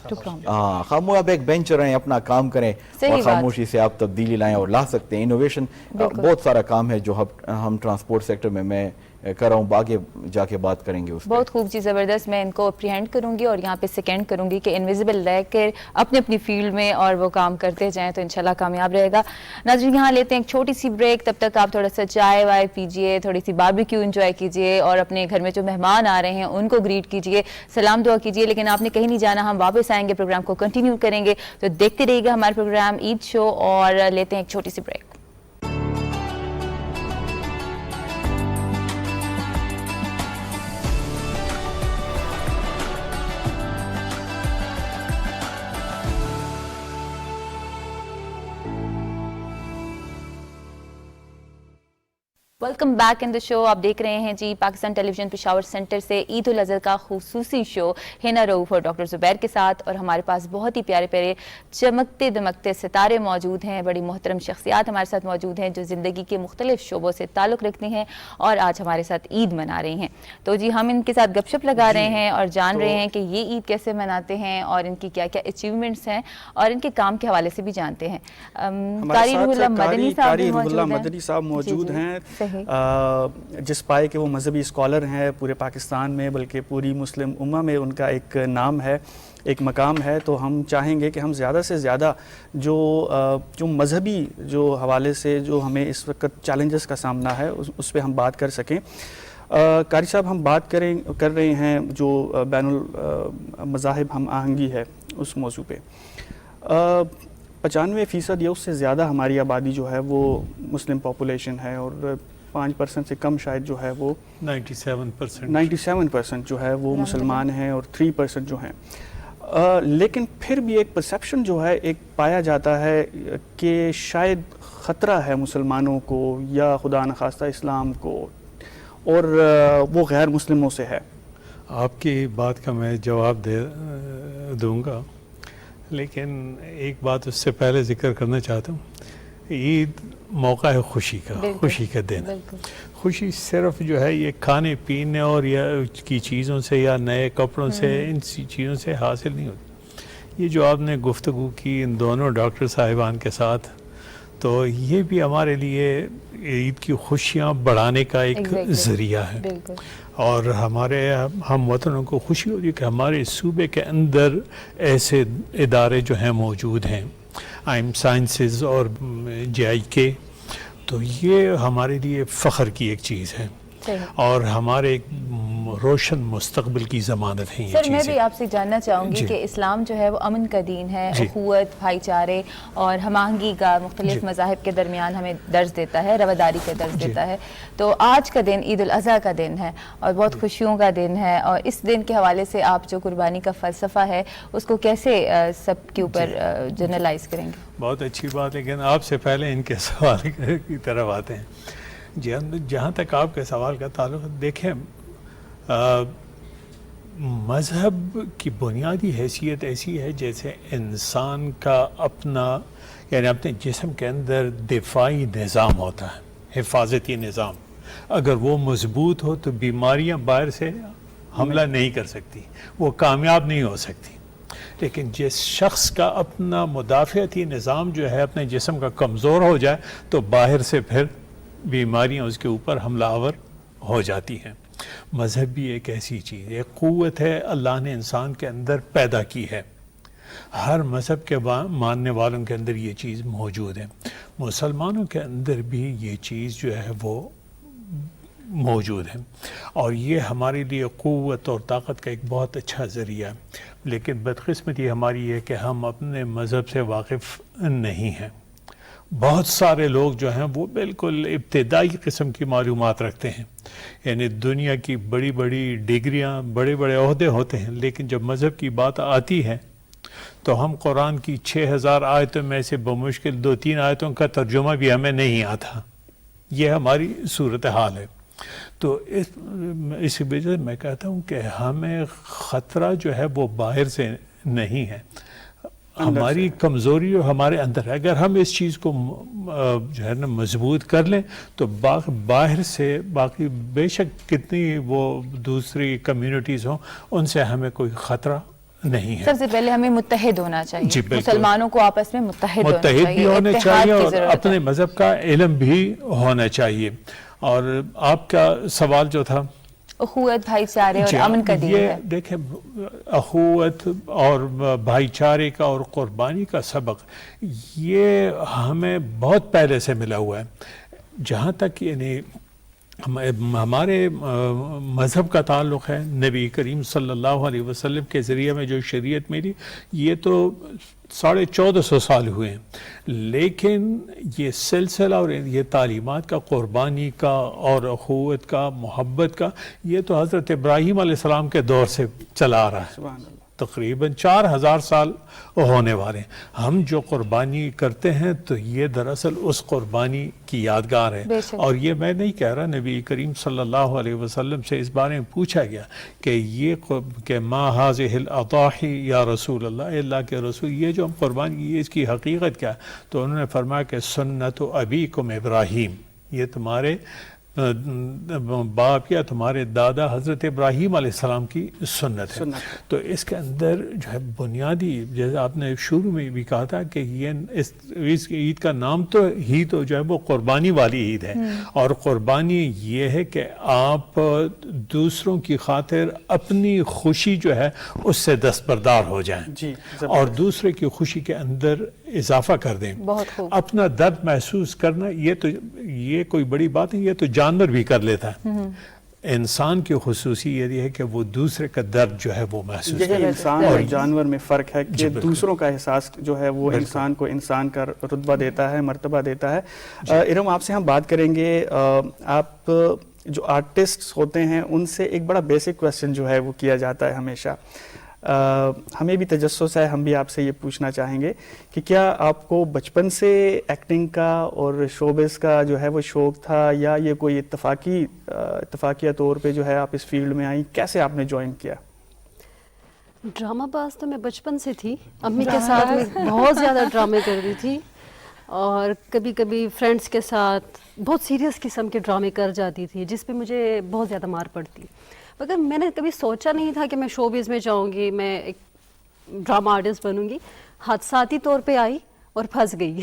خاموش آپ ایک بینچر ہیں، اپنا کام کریں اور خاموشی سے آپ تبدیلی لائیں اور لا سکتے ہیں۔ انوویشن بہت سارا کام ہے جو ہم ٹرانسپورٹ سیکٹر میں کر رہا ہوں، آگے جا کے بات کریں گے اس پہ۔ بہت خوب جی، زبردست، میں ان کو اپریہینڈ کروں گی اور یہاں پہ سیکنڈ کروں گی کہ انویزیبل رہ کر اپنی اپنی فیلڈ میں اور وہ کام کرتے جائیں تو انشاءاللہ کامیاب رہے گا۔ ناظرین یہاں لیتے ہیں ایک چھوٹی سی بریک، تب تک آپ تھوڑا سا چائے وائے پیجئے، تھوڑی سی باربیکیو انجوائے کیجئے اور اپنے گھر میں جو مہمان آ رہے ہیں ان کو گریٹ کیجئے، سلام دعا کیجئے، لیکن آپ نے کہیں نہیں جانا، ہم واپس آئیں گے، پروگرام کو کنٹینیو کریں گے، تو دیکھتے رہیے گا ہمارا پروگرام عید شو، اور لیتے ہیں ایک چھوٹی سی بریک۔ ویلکم بیک ان دا شو، آپ دیکھ رہے ہیں جی Pakistan television Peshawar centre سے عید الاضحیٰ کا خصوصی شو ہینا رؤوف اور ڈاکٹر زبیر کے ساتھ، اور ہمارے پاس بہت ہی پیارے پیارے چمکتے دمکتے ستارے موجود ہیں، بڑی محترم شخصیات ہمارے ساتھ موجود ہیں جو زندگی کے مختلف شعبوں سے تعلق رکھتی ہیں اور آج ہمارے ساتھ عید منا رہی ہیں۔ تو جی ہم ان کے ساتھ گپ شپ لگا رہے ہیں اور جان رہے ہیں کہ یہ عید کیسے مناتے ہیں اور ان کی کیا کیا اچیومنٹس ہیں، اور ان کے کام کے حوالے سے بھی جانتے ہیں۔ قاری روح اللہ مدنی صاحب موجود ہیں، جس پائے کہ وہ مذہبی اسکالر ہیں پورے پاکستان میں، بلکہ پوری مسلم امہ میں ان کا ایک نام ہے، ایک مقام ہے۔ تو ہم چاہیں گے کہ ہم زیادہ سے زیادہ جو مذہبی جو حوالے سے جو ہمیں اس وقت چیلنجز کا سامنا ہے اس پہ ہم بات کر سکیں۔ قاری صاحب ہم بات کر رہے ہیں جو بین المذاہب ہم آہنگی ہے اس موضوع پہ۔ 95% یا اس سے زیادہ ہماری آبادی جو ہے وہ مسلم پاپولیشن ہے، اور 5% سے کم شاید جو ہے وہ 97% جو ہے وہ مسلمان ہیں، اور 3% جو ہیں۔ لیکن پھر بھی ایک پرسیپشن جو ہے ایک پایا جاتا ہے کہ شاید خطرہ ہے مسلمانوں کو یا خدا نخواستہ اسلام کو، اور وہ غیر مسلموں سے ہے۔ آپ کی بات کا میں جواب دوں گا، لیکن ایک بات اس سے پہلے ذکر کرنا چاہتا ہوں۔ عید موقع ہے خوشی کا، خوشی کا دن۔ خوشی صرف جو ہے یہ کھانے پینے اور یا کی چیزوں سے یا نئے کپڑوں سے، ان چیزوں سے حاصل نہیں ہوتی۔ یہ جو آپ نے گفتگو کی ان دونوں ڈاکٹر صاحبان کے ساتھ، تو یہ بھی ہمارے لیے عید کی خوشیاں بڑھانے کا ایک ذریعہ ہے، اور ہمارے ہم وطنوں کو خوشی ہوتی ہے کہ ہمارے صوبے کے اندر ایسے ادارے جو ہیں موجود ہیں، آئم سائنسز اور JIK، تو یہ ہمارے لیے فخر کی ایک چیز ہے اور ہمارے ایک روشن مستقبل کی ضمانت ہے یہ سر چیزیں۔ میں بھی آپ سے جاننا چاہوں گی کہ اسلام جو ہے وہ امن کا دین ہے، اخوت، بھائی چارے اور ہم آہنگی کا مختلف مذاہب کے درمیان ہمیں درس دیتا ہے، رواداری کا درس دیتا ہے۔ تو آج کا دن عید الاضحیٰ کا دن ہے اور بہت خوشیوں کا دن ہے، اور اس دن کے حوالے سے آپ جو قربانی کا فلسفہ ہے اس کو کیسے سب کے اوپر جنرلائز کریں گے؟ بہت اچھی بات، لیکن آپ سے پہلے ان کے سوال کی طرف آتے ہیں۔ جہاں تک آپ کے سوال کا تعلق، دیکھیں مذہب کی بنیادی حیثیت ایسی ہے جیسے انسان کا اپنا، یعنی اپنے جسم کے اندر دفاعی نظام ہوتا ہے، حفاظتی نظام۔ اگر وہ مضبوط ہو تو بیماریاں باہر سے حملہ نہیں کر سکتی، وہ کامیاب نہیں ہو سکتی۔ لیکن جس شخص کا اپنا مدافعتی نظام جو ہے اپنے جسم کا کمزور ہو جائے تو باہر سے پھر بیماریاں اس کے اوپر حملہ آور ہو جاتی ہیں۔ مذہب بھی ایک ایسی چیز ہے، ایک قوت ہے اللہ نے انسان کے اندر پیدا کی ہے۔ ہر مذہب کے ماننے والوں کے اندر یہ چیز موجود ہے، مسلمانوں کے اندر بھی یہ چیز جو ہے وہ موجود ہے، اور یہ ہمارے لیے قوت اور طاقت کا ایک بہت اچھا ذریعہ ہے۔ لیکن بدقسمتی ہماری ہے کہ ہم اپنے مذہب سے واقف نہیں ہیں۔ بہت سارے لوگ جو ہیں وہ بالکل ابتدائی قسم کی معلومات رکھتے ہیں، یعنی دنیا کی بڑی بڑی ڈگریاں، بڑے بڑے عہدے ہوتے ہیں، لیکن جب مذہب کی بات آتی ہے تو ہم قرآن کی 6000 آیتوں میں سے بمشکل 2-3 آیتوں کا ترجمہ بھی ہمیں نہیں آتا. یہ ہماری صورتحال ہے. تو اس وجہ سے میں کہتا ہوں کہ ہمیں خطرہ جو ہے وہ باہر سے نہیں ہے، ہماری کمزوری اور ہمارے اندر ہے. اگر ہم اس چیز کو جو ہے نا مضبوط کر لیں تو باہر سے باقی بے شک کتنی وہ دوسری کمیونٹیز ہوں ان سے ہمیں کوئی خطرہ نہیں ہے. سب سے پہلے ہمیں متحد ہونا چاہیے. جی بالکل. مسلمانوں کو آپس میں متحد ہونا بھی چاہیے، ہونا اتحاد چاہیے کی اور ضرورت اپنے ہے. مذہب کا علم بھی ہونا چاہیے. اور آپ کا سوال جو تھا اخوت، بھائی چارے اور امن کا دین یہ ہے. دیکھیں اخوت اور بھائی چارے کا اور قربانی کا سبق یہ ہمیں بہت پہلے سے ملا ہوا ہے. جہاں تک یعنی ہمارے مذہب کا تعلق ہے، نبی کریم صلی اللہ علیہ وسلم کے ذریعے میں جو شریعت ملی یہ تو 1450 سال ہوئے ہیں، لیکن یہ سلسلہ اور یہ تعلیمات کا، قربانی کا اور اخوت کا، محبت کا، یہ تو حضرت ابراہیم علیہ السلام کے دور سے چلا آ رہا ہے. سبحان اللہ. تقریباً 4000 سال ہونے والے ہیں. ہم جو قربانی کرتے ہیں تو یہ دراصل اس قربانی کی یادگار ہے. بے شک. اور یہ میں نہیں کہہ رہا، نبی کریم صلی اللہ علیہ وسلم سے اس بارے میں پوچھا گیا کہ ما هذه الاضاحی یا رسول اللہ، اللہ کے رسول یہ جو ہم قربانی کی اس کی حقیقت کیا ہے؟ تو انہوں نے فرمایا کہ سنت ابیکم ابراہیم، یہ تمہارے باپ یا تمہارے دادا حضرت ابراہیم علیہ السلام کی سنت ہے. تو اس کے اندر جو ہے بنیادی، جیسے آپ نے شروع میں بھی کہا تھا کہ یہ اس عید کا نام تو جو ہے وہ قربانی والی عید ہے. اور قربانی یہ ہے کہ آپ دوسروں کی خاطر اپنی خوشی جو ہے اس سے دستبردار ہو جائیں جی اور دوسرے کی خوشی کے اندر اضافہ کر دیں. بہت خوب. اپنا درد محسوس کرنا یہ کوئی بڑی بات نہیں، یہ تو جانور بھی کر لیتا ہے. انسان کی خصوصیت یہ ہے کہ وہ دوسرے کا درد جو ہے وہ محسوس یہی انسان اور جانور میں فرق ہے کہ بالکل. دوسروں کا احساس جو ہے وہ انسان کو انسان کا رتبہ دیتا ہے، مرتبہ دیتا ہے. ارم آپ سے ہم بات کریں گے، آپ جو آرٹسٹ ہوتے ہیں ان سے ایک بڑا بیسک کویسچن جو ہے وہ کیا جاتا ہے ہمیشہ. ہمیں بھی تجسس ہے، ہم بھی آپ سے یہ پوچھنا چاہیں گے کہ کیا آپ کو بچپن سے ایکٹنگ کا اور شوبز کا جو ہے وہ شوق تھا، یا یہ کوئی اتفاقیہ طور پہ جو ہے آپ اس فیلڈ میں آئیں؟ کیسے آپ نے جوائن کیا؟ ڈرامہ باز تو میں بچپن سے تھی، امی کے ساتھ میں بہت زیادہ ڈرامے کرتی تھی، اور کبھی کبھی فرینڈس کے ساتھ بہت سیریس قسم کے ڈرامے کر جاتی تھی جس پہ مجھے بہت زیادہ مار پڑتی. مگر میں نے کبھی سوچا نہیں تھا کہ میں شوبز میں جاؤں گی، میں ایک ڈرامہ آرٹسٹ بنوں گی. حادثاتی طور پہ آئی اور پھنس گئی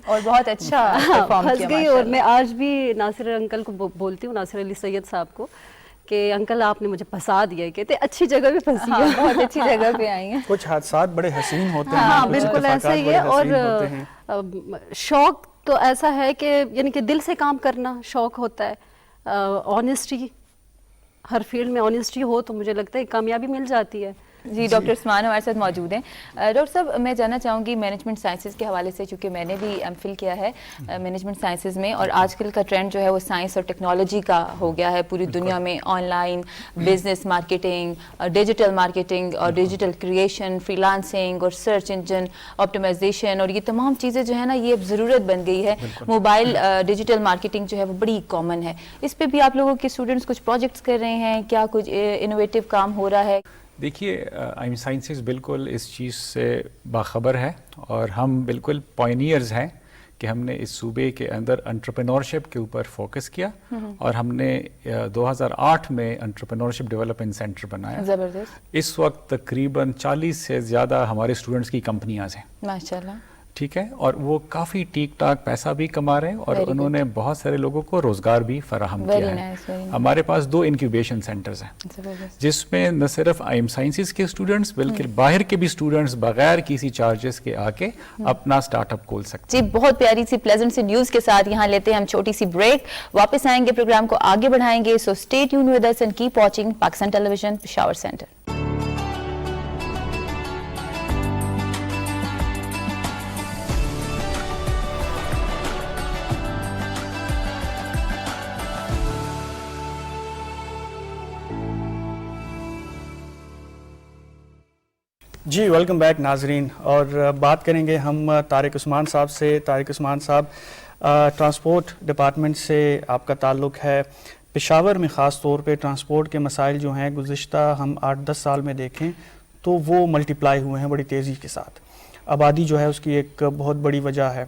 اور بہت اچھا پرفارم پھنس کیا گئی. ماشاء اور اللہ. میں آج بھی ناصر انکل کو بولتی ہوں، ناصر علی سید صاحب کو، کہ انکل آپ نے مجھے پھنسا دیا. کہتے اچھی جگہ پہ پھنسی ہاں، ہے. بہت اچھی جگہ پہ آئی ہیں. کچھ حادثات بڑے حسین ہوتے ہیں. ہاں کچھ بالکل ایسا ہی ہے. اتفاقات اور بڑے حسین ہوتے ہیں. شوق تو ایسا ہے کہ یعنی کہ دل سے کام کرنا شوق ہوتا ہے. آنیسٹی، ہر فیلڈ میں آنیسٹی ہو تو مجھے لگتا ہے کامیابی مل جاتی ہے. جی ڈاکٹر عثمان ہمارے ساتھ موجود ہیں. ڈاکٹر صاحب میں جاننا چاہوں گی مینجمنٹ سائنسز کے حوالے سے، چونکہ میں نے بھی ایم فل کیا ہے مینجمنٹ سائنسز میں، اور آج کل کا ٹرینڈ جو ہے وہ سائنس اور ٹیکنالوجی کا ہو گیا ہے پوری دنیا میں. On line business marketing, digital marketing اور ڈیجیٹل کریشن، فری لانسنگ اور سرچ انجن آپٹیمائزیشن، اور یہ تمام چیزیں جو ہے نا یہ اب ضرورت بن گئی ہے. موبائل ڈیجیٹل مارکیٹنگ جو ہے وہ بڑی کامن ہے. اس پہ بھی آپ لوگوں کے اسٹوڈنٹس کچھ پروجیکٹس کر رہے ہیں کیا؟ کچھ انوویٹیو کام ہو رہا ہے؟ دیکھیے آئم سائنسز بالکل اس چیز سے باخبر ہے، اور ہم بالکل پائنیئرز ہیں کہ ہم نے اس صوبے کے اندر انٹرپرینورشپ کے اوپر فوکس کیا، اور ہم نے 2008 میں انٹرپرینورشپ ڈیولپمنٹ سینٹر بنایا. زبردست. اس وقت تقریباً 40 سے زیادہ ہمارے اسٹوڈنٹس کی کمپنیاں ہیں. ماشاءاللہ. ٹھیک ہے، اور وہ کافی ٹھیک ٹاک پیسہ بھی کما رہے ہیں، اور انہوں نے بہت سارے لوگوں کو روزگار بھی فراہم کیا ہے. ہمارے پاس 2 انکیوبیشن سینٹرز ہیں جس میں نہ صرف آئم سائنسز کے اسٹوڈنٹس بلکہ باہر کے بھی اسٹوڈنٹس بغیر کسی چارجز کے آ کے اپنا اسٹارٹ اپ کھول سکتے ہیں. جی بہت پیاری سی پلیزنٹ سی نیوز کے ساتھ یہاں لیتے ہیں ہم چھوٹی سی بریک. واپس آئیں گے، پروگرام کو آگے بڑھائیں گے. So stay tuned with us and keep watching Pakistan television Peshawar centre. جی ویلکم بیک ناظرین، اور بات کریں گے ہم طارق عثمان صاحب سے. طارق عثمان صاحب، ٹرانسپورٹ ڈپارٹمنٹ سے آپ کا تعلق ہے. پشاور میں خاص طور پہ ٹرانسپورٹ کے مسائل جو ہیں گزشتہ ہم 8-10 سال میں دیکھیں تو وہ ملٹیپلائی ہوئے ہیں بڑی تیزی کے ساتھ. آبادی جو ہے اس کی ایک بہت بڑی وجہ ہے.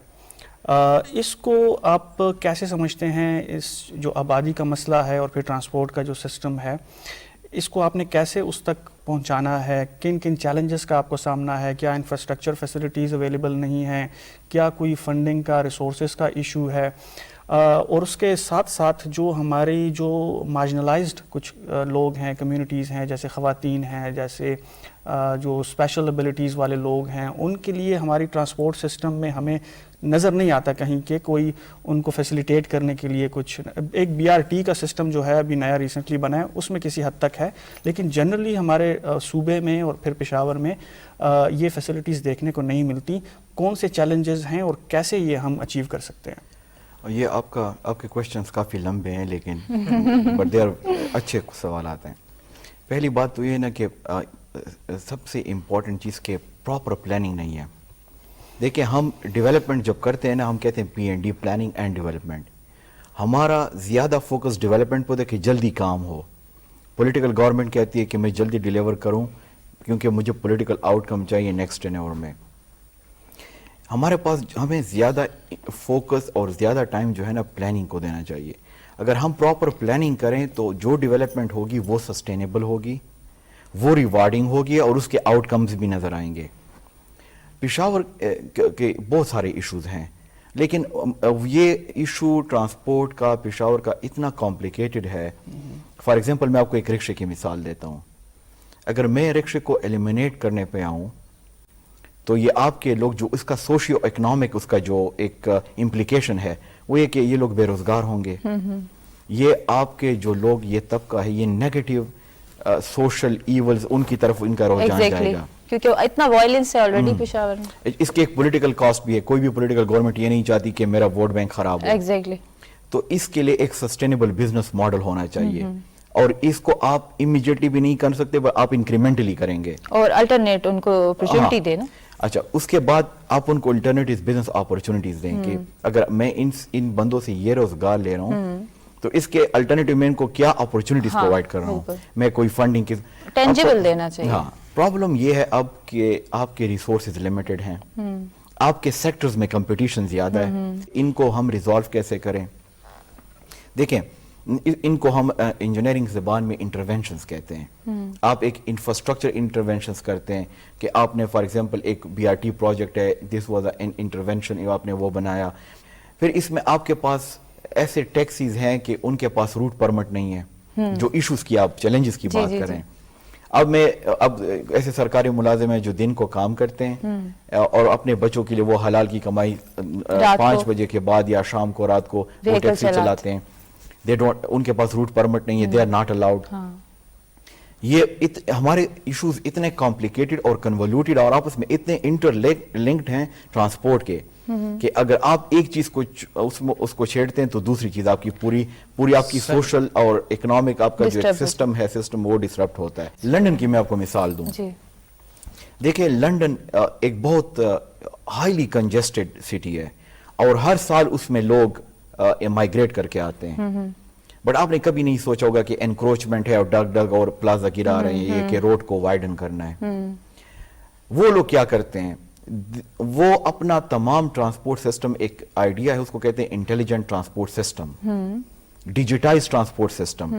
اس کو آپ کیسے سمجھتے ہیں، اس جو آبادی کا مسئلہ ہے اور پھر ٹرانسپورٹ کا جو سسٹم ہے، اس کو آپ نے کیسے اس تک پہنچانا ہے؟ کن کن چیلنجز کا آپ کو سامنا ہے؟ کیا انفراسٹرکچر فیسلٹیز اویلیبل نہیں ہیں؟ کیا کوئی فنڈنگ کا، ریسورسز کا ایشو ہے؟ اور اس کے ساتھ ساتھ جو ہماری جو مارجنلائزڈ کچھ لوگ ہیں، کمیونٹیز ہیں، جیسے خواتین ہیں، جیسے جو اسپیشل ایبلٹیز والے لوگ ہیں، ان کے لیے ہماری ٹرانسپورٹ سسٹم میں ہمیں نظر نہیں آتا کہیں کہ کوئی ان کو فیسیلیٹیٹ کرنے کے لیے کچھ. ایک BRT کا سسٹم جو ہے ابھی نیا ریسنٹلی بنا ہے، اس میں کسی حد تک ہے، لیکن جنرلی ہمارے صوبے میں اور پھر پشاور میں یہ فیسلٹیز دیکھنے کو نہیں ملتی. کون سے چیلنجز ہیں اور کیسے یہ ہم اچیو کر سکتے ہیں؟ یہ آپ کے کویشچنس کافی لمبے ہیں، لیکن بٹ دے اچھے سوالات ہیں. پہلی بات تو یہ ہے نا کہ سب سے امپورٹنٹ چیز کہ پراپر پلاننگ نہیں ہے. دیکھیں، ہم ڈیولپمنٹ جب کرتے ہیں نا، ہم کہتے ہیں PND، پلاننگ اینڈ ڈیولپمنٹ. ہمارا زیادہ فوکس ڈیولپمنٹ پہ کہ جلدی کام ہو. پولیٹیکل گورنمنٹ کہتی ہے کہ میں جلدی ڈیلیور کروں کیونکہ مجھے پولیٹیکل آؤٹ کم چاہیے نیکسٹ ٹینیور میں. ہمارے پاس ہمیں زیادہ فوکس اور زیادہ ٹائم جو ہے نا پلاننگ کو دینا چاہیے. اگر ہم پراپر پلاننگ کریں تو جو ڈیولپمنٹ ہوگی وہ سسٹینیبل ہوگی، وہ ریوارڈنگ ہوگی اور اس کے آؤٹ کمز بھی نظر آئیں گے. پشاور کے بہت سارے ایشوز ہیں، لیکن یہ ایشو ٹرانسپورٹ کا پشاور کا اتنا کمپلیکیٹڈ ہے. فار ایگزامپل میں آپ کو ایک رکشے کی مثال دیتا ہوں. اگر میں رکشے کو ایلیمنیٹ کرنے پہ آؤں تو یہ آپ کے لوگ جو اس کا سوشیو اکنامک اس کا جو ایک امپلیکیشن ہے وہ یہ کہ یہ لوگ بے روزگار ہوں گے. یہ آپ کے جو لوگ یہ طبقہ ہے، یہ نیگیٹو سوشل ایولز ان کی طرف ان کا رجحان جائے گا، کیونکہ اتنا وائلنس ہے آلریڈی پشاور میں. اس کے ایک پولیٹیکل کاسٹ بھی ہے. کوئی بھی پولیٹیکل گورنمنٹ یہ نہیں چاہتی کہ میرا ووٹ بینک خراب ہو. ایگزیکٹلی. تو اس کے لیے ایک سسٹینیبل بزنس ماڈل ہونا چاہیے، اور اس کو آپ امیجیٹلی بھی نہیں کر سکتے، آپ انکریمنٹلی کریں گے اور الٹرنیٹ ان کو اپرچونٹی دینا. اچھا، اس کے بعد آپ ان کو الٹرنیٹیو بزنس اپرچونٹیز دیں کہ اگر میں ان بندوں سے یہ روزگار لے رہا ہوں تو اس کے الٹرنیٹیو میں ان کو کیا اپرچونٹیز پرووائڈ کر رہا ہوں. میں کوئی فنڈنگ کی ٹینجیبل دینا چاہیے. ہاں، پرابلم یہ ہے اب کہ آپ کے ریسورسز لمیٹڈ ہیں، آپ کے سیکٹرز میں کمپٹیشن زیادہ ہے. ان کو ہم ریزالو کیسے کریں؟ دیکھیں، ان کو ہم انجینئرنگ زبان میں انٹرونشنز کہتے ہیں. آپ ایک انفراسٹرکچر انٹرونشنز کرتے ہیں کہ آپ نے فار ایگزامپل ایک BRT پروجیکٹ ہے، دس واز این انٹرونشن، آپ نے وہ بنایا. پھر اس میں آپ کے پاس ایسے ٹیکسیز ہیں کہ ان کے پاس روٹ پرمٹ نہیں ہے. جو ایشوز کی آپ چیلنجز کی بات کریں، اب ایسے سرکاری ملازم ہیں جو دن کو کام کرتے ہیں اور اپنے بچوں کے لیے وہ حلال کی کمائی 5 بجے کے بعد یا شام کو رات کو وہ ٹیکسی چلاتے ہیں. ان کے پاس روٹ پرمٹ نہیں ہے، دے آر ناٹ الاؤڈ. یہ ہمارے ایشوز اتنے کمپلیکیٹڈ اور کنولیوٹڈ اور آپس میں اتنے انٹر لنکڈ ہیں ٹرانسپورٹ کے کہ اگر آپ ایک چیز کو اس کو چھیڑتے ہیں تو دوسری چیز آپ کی پوری آپ کی سوشل اور اکنامک آپ کا جو سسٹم ہے وہ ڈسرپٹ ہوتا ہے. لنڈن کی میں آپ کو مثال دوں. دیکھیں، لنڈن ایک بہت ہائیلی کنجسٹڈ سٹی ہے اور ہر سال اس میں لوگ مائگریٹ کر کے آتے ہیں. بٹ آپ نے کبھی نہیں سوچا ہوگا کہ انکروچمنٹ ہے اور ڈگ اور پلازا گرا رہے ہیں، یہ کہ روڈ کو وائڈن کرنا ہے. وہ لوگ کیا کرتے ہیں، وہ اپنا تمام ٹرانسپورٹ سسٹم، ایک آئیڈیا ہے اس کو کہتے ہیں intelligent transport system, digitise transport system.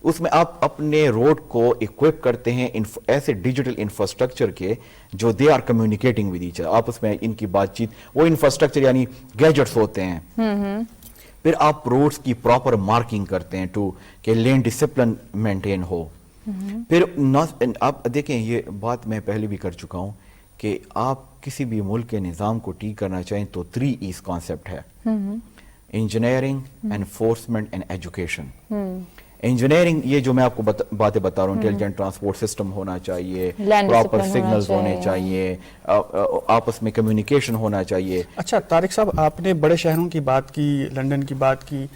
اس میں آپ اپنے روڈ کو اکوپ کرتے ہیں ایسے ڈیجیٹل انفراسٹرکچر کے جو they are communicating with each other. آپس میں ان کی بات چیت، وہ انفراسٹرکچر یعنی گیجٹس ہوتے ہیں. پھر آپ روڈز کی پراپر مارکنگ کرتے ہیں کہ لین ڈسپلن مینٹین ہو. پھر آپ دیکھیں، یہ بات میں پہلے بھی کر چکا ہوں کہ آپ کسی بھی ملک کے نظام کو ٹھیک کرنا چاہیں تو 3 E's کانسیپٹ ہے: engineering, enforcement and education. Engineering, یہ جو میں آپ کو باتیں بتا رہا ہوں، انٹیلیجنٹ ٹرانسپورٹ سسٹم ہونا چاہیے، پراپر سگنلز ہونے چاہیے، آپس میں کمیونیکیشن ہونا چاہیے. اچھا طارق صاحب، آپ نے بڑے شہروں کی بات کی، لنڈن کی بات کی،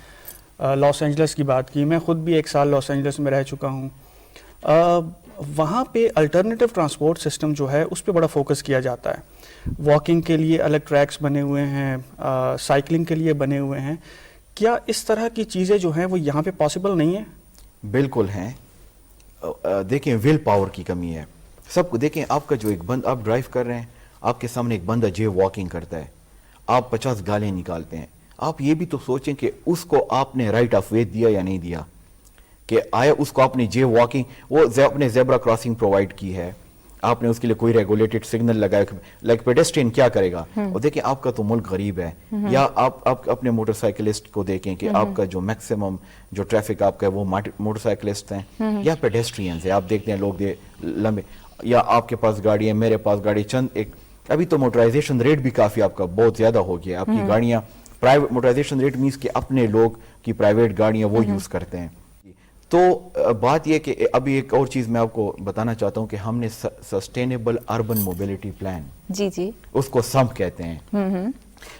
لاس اینجلس کی بات کی. میں خود بھی 1 سال لاس اینجلس میں رہ چکا ہوں. وہاں پہ الٹرنیٹیو ٹرانسپورٹ سسٹم جو ہے اس پہ بڑا فوکس کیا جاتا ہے. واکنگ کے لیے الگ ٹریکس بنے ہوئے ہیں, سائیکلنگ کے لیے بنے ہوئے ہیں. کیا اس طرح کی چیزیں جو ہیں وہ یہاں پہ پاسبل نہیں ہیں؟ بالکل ہیں. دیکھیں ول پاور کی کمی ہے سب کو. دیکھیں آپ کا جو ایک بند آپ ڈرائیو کر رہے ہیں, آپ کے سامنے ایک بندہ جو واکنگ کرتا ہے, آپ 50 گالیاں نکالتے ہیں. آپ یہ بھی تو سوچیں کہ اس کو آپ نے رائٹ آف وے دیا یا نہیں دیا, کہ آیا اس کو آپ نے جے واکنگ وہ اپنے زیبرا کراسنگ پرووائڈ کی ہے, آپ نے اس کے لیے کوئی ریگولیٹڈ سگنل لگایا, لائک پیڈسٹرین کیا کرے گا. اور دیکھیں آپ کا تو ملک غریب ہے, یا آپ اپنے موٹر سائیکلسٹ کو دیکھیں کہ آپ کا جو میکسیمم جو ٹریفک آپ کا ہے وہ موٹر سائیکلسٹ ہیں یا پیڈسٹرینز ہیں. آپ دیکھتے ہیں لوگ لمبے, یا آپ کے پاس گاڑی ہے, میرے پاس گاڑی, چند ایک ابھی تو موٹرائزیشن ریٹ بھی کافی آپ کا بہت زیادہ ہو گیا. آپ کی گاڑیاں پرائیویٹ موٹرائزیشن ریٹ مینس کہ اپنے لوگ کی پرائیویٹ گاڑیاں وہ یوز کرتے ہیں. تو بات یہ کہ ابھی ایک اور چیز میں آپ کو بتانا چاہتا ہوں کہ ہم نے سسٹینیبل اربن موبلٹی پلان, جی جی, اس کو سمپ کہتے ہیں,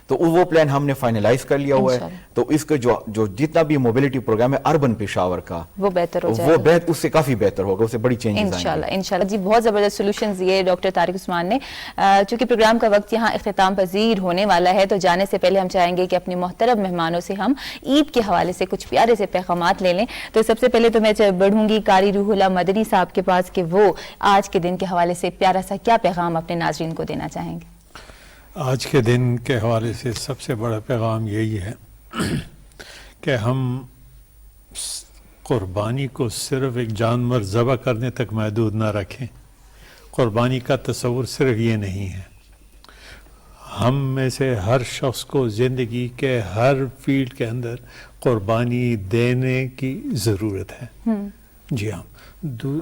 تو وہ پلان ہم نے فائنلائز کر لیا ہوا ہے. تو اس کا جو جتنا بھی موبلٹی پروگرام ہے اربن پشاور کا, وہ بہتر ہو جائے گا, اس سے کافی بہتر ہوگا, اس سے بڑی چینجز آئیں گے انشاءاللہ انشاءاللہ. جی بہت زبردست سولوشنز دیے ڈاکٹر طارق عثمان نے. چونکہ پروگرام کا وقت یہاں اختتام پذیر ہونے والا ہے, تو جانے سے پہلے ہم چاہیں گے کہ اپنے محترم مہمانوں سے ہم عید کے حوالے سے کچھ پیارے سے پیغامات لے لیں. تو سب سے پہلے تو میں بڑھوں گی قاری روح اللہ مدنی صاحب کے پاس کہ وہ آج کے دن کے حوالے سے پیارا سا کیا پیغام اپنے ناظرین کو دینا چاہیں گے. آج کے دن کے حوالے سے سب سے بڑا پیغام یہی ہے کہ ہم قربانی کو صرف ایک جانور ذبح کرنے تک محدود نہ رکھیں. قربانی کا تصور صرف یہ نہیں ہے. ہم میں سے ہر شخص کو زندگی کے ہر فیلڈ کے اندر قربانی دینے کی ضرورت ہے. جی ہاں,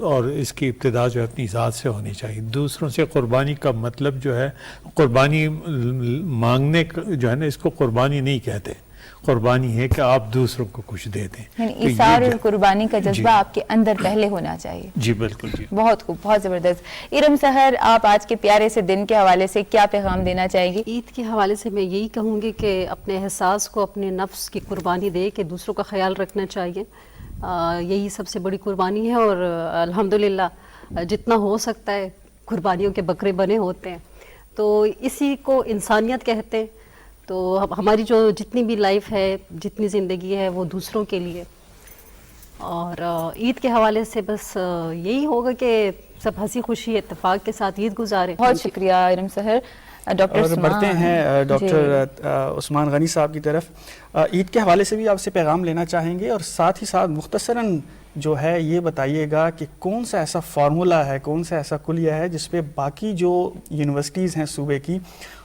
اور اس کی ابتدا جو ہے اپنی ذات سے ہونی چاہیے. دوسروں سے قربانی کا مطلب جو ہے, قربانی مانگنے جو ہے نا, اس کو قربانی نہیں کہتے. قربانی ہے کہ آپ دوسروں کو کچھ دے دیں. یعنی ایثار اور قربانی کا جذبہ آپ کے اندر پہلے ہونا چاہیے. جی بالکل. جی بہت خوب, بہت زبردست. ارم سحر, آپ آج کے پیارے سے دن کے حوالے سے کیا پیغام دینا چاہیں گی؟ عید کے حوالے سے میں یہی کہوں گی کہ اپنے احساس کو, اپنے نفس کی قربانی دے کے دوسروں کا خیال رکھنا چاہیے. یہی سب سے بڑی قربانی ہے, اور الحمدللہ جتنا ہو سکتا ہے قربانیوں کے بکرے بنے ہوتے ہیں, تو اسی کو انسانیت کہتے ہیں. تو ہماری جو جتنی بھی لائف ہے, جتنی زندگی ہے, وہ دوسروں کے لیے. اور عید کے حوالے سے بس یہی ہوگا کہ سب ہنسی خوشی اتفاق کے ساتھ عید گزاریں. بہت شکریہ ارم سحر. ڈاکٹر اور بڑھتے ہیں ڈاکٹر عثمان غنی صاحب کی طرف. عید کے حوالے سے بھی آپ سے پیغام لینا چاہیں گے, اور ساتھ ہی ساتھ مختصراً جو ہے یہ بتائیے گا کہ کون سا ایسا فارمولہ ہے, کون سا ایسا کلیہ ہے جس پہ باقی جو یونیورسٹیز ہیں صوبے کی,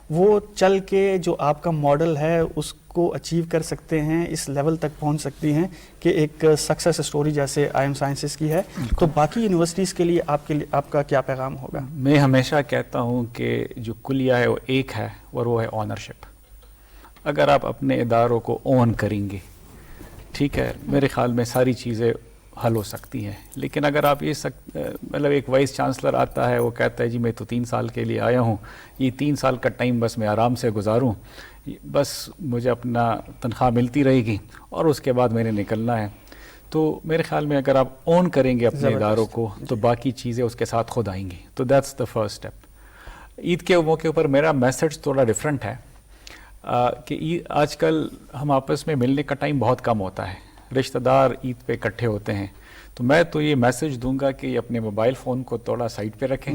وہ چل کے جو آپ کا ماڈل ہے اس کو اچیو کر سکتے ہیں, اس لیول تک پہنچ سکتی ہیں کہ ایک سکسیس سٹوری جیسے آئی ایم سائنسز کی ہے. تو باقی یونیورسٹیز کے لیے آپ کا کیا پیغام ہوگا؟ میں ہمیشہ کہتا ہوں کہ جو کلیہ ہے وہ ایک ہے, اور وہ ہے آنرشپ. اگر آپ اپنے اداروں کو اون کریں گے, ٹھیک ہے, میرے خیال میں ساری چیزیں حل ہو سکتی ہیں. لیکن اگر آپ یہ مطلب ایک وائس چانسلر آتا ہے, وہ کہتا ہے جی میں تو 3 سال کے لیے آیا ہوں, یہ 3 سال کا ٹائم بس میں آرام سے گزاروں, بس مجھے اپنا تنخواہ ملتی رہے گی اور اس کے بعد میں نے نکلنا ہے. تو میرے خیال میں اگر آپ اون کریں گے اپنے اداروں کو, تو باقی چیزیں اس کے ساتھ خود آئیں گی. تو دیٹس دا فرسٹ اسٹیپ. عید کے موقع پر میرا میسج تھوڑا ڈفرینٹ ہے کہ آج کل ہم آپس میں ملنے کا ٹائم بہت کم ہوتا ہے, رشتہ دار عید پہ اکٹھے ہوتے ہیں. تو میں تو یہ میسج دوں گا کہ اپنے موبائل فون کو تھوڑا سائڈ پہ رکھیں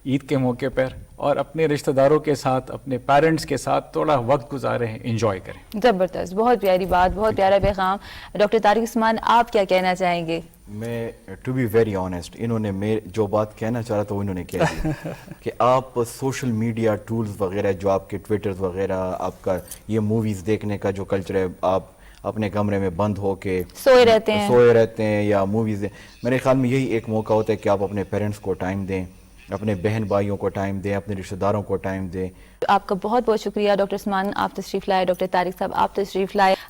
عید کے موقع پر, اور اپنے رشتہ داروں کے ساتھ, اپنے پیرنٹس کے ساتھ تھوڑا وقت گزاریں, انجوائے کریں. زبردست, بہت پیاری بات, بہت پیارا پیغام. ڈاکٹر طارق عثمان, آپ کیا کہنا چاہیں گے؟ میں ٹو بی ویری آنیسٹ, انہوں نے جو بات کہنا چاہ رہا تھا وہ انہوں نے کہہ دی کہ آپ سوشل میڈیا ٹولز وغیرہ, جو آپ کے ٹویٹرز وغیرہ, آپ کا یہ موویز دیکھنے کا جو کلچر ہے, آپ اپنے کمرے میں بند ہو کے سوئے رہتے ہیں یا موویز دیں. میرے خیال میں یہی ایک موقع ہوتا ہے کہ آپ اپنے پیرنٹس کو ٹائم دیں, اپنے بہن بھائیوں کو ٹائم دیں, اپنے رشتہ داروں کو ٹائم دیں. آپ کا بہت بہت شکریہ ڈاکٹر عثمان, آپ تشریف لائے. ڈاکٹر طارق صاحب, آپ تشریف لائے.